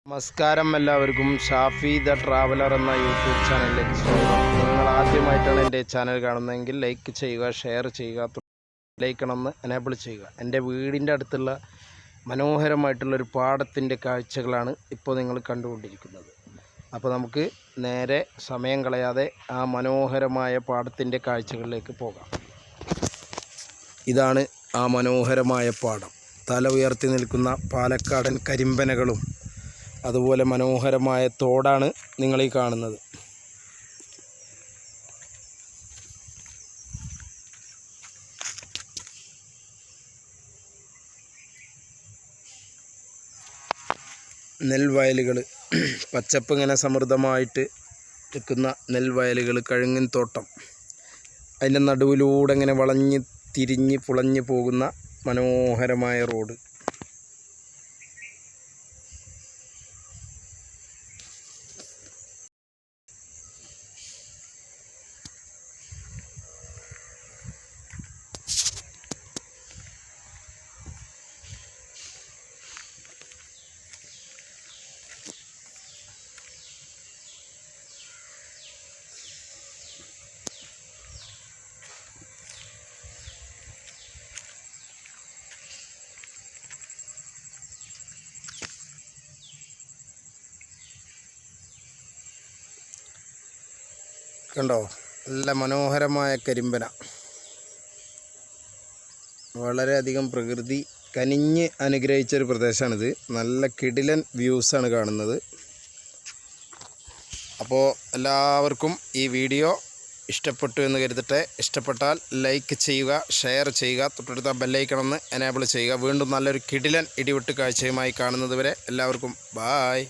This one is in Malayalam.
നമസ്കാരം എല്ലാവർക്കും ഷാഫി ദ ട്രാവലർ എന്ന യൂട്യൂബ് ചാനലിലേക്ക് സ്വാഗതം. നിങ്ങൾ ആദ്യമായിട്ടാണ് എൻ്റെ ചാനൽ കാണുന്നതെങ്കിൽ ലൈക്ക് ചെയ്യുക, ഷെയർ ചെയ്യുക, ലൈക്കണമെന്ന് എനേബിൾ ചെയ്യുക. എൻ്റെ വീടിൻ്റെ അടുത്തുള്ള മനോഹരമായിട്ടുള്ളൊരു പാടത്തിൻ്റെ കാഴ്ചകളാണ് ഇപ്പോൾ നിങ്ങൾ കണ്ടുകൊണ്ടിരിക്കുന്നത്. അപ്പോൾ നമുക്ക് നേരെ സമയം കളയാതെ ആ മനോഹരമായ പാടത്തിൻ്റെ കാഴ്ചകളിലേക്ക് പോകാം. ഇതാണ് ആ മനോഹരമായ പാടം. തല ഉയർത്തി നിൽക്കുന്ന പാലക്കാടൻ കരിമ്പനകളും അതുപോലെ മനോഹരമായ തോടാണ് നിങ്ങളീ കാണുന്നത്. നെൽവയലുകൾ, പച്ചപ്പ് ഇങ്ങനെ സമൃദ്ധമായിട്ട് നിൽക്കുന്ന നെൽവയലുകൾ, കഴുങ്ങിൻ തോട്ടം, അതിൻ്റെ നടുവിലൂടെ ഇങ്ങനെ വളഞ്ഞ് തിരിഞ്ഞ് പുളഞ്ഞ് പോകുന്ന മനോഹരമായ റോഡ്. കണ്ടോ, നല്ല മനോഹരമായ കരിമ്പന. വളരെയധികം പ്രകൃതി കനിഞ്ഞ് അനുഗ്രഹിച്ചൊരു പ്രദേശമാണിത്. നല്ല കിടിലൻ വ്യൂസാണ് കാണുന്നത്. അപ്പോൾ എല്ലാവർക്കും ഈ വീഡിയോ ഇഷ്ടപ്പെട്ടു എന്ന് കരുതട്ടെ. ഇഷ്ടപ്പെട്ടാൽ ലൈക്ക് ചെയ്യുക, ഷെയർ ചെയ്യുക, തൊട്ടടുത്ത ബെല്ലൈക്കണമെന്ന് എനേബിൾ ചെയ്യുക. വീണ്ടും നല്ലൊരു കിടിലൻ ഇടിവെട്ട് കാഴ്ചയുമായി കാണുന്നത് വരെ എല്ലാവർക്കും ബായ്.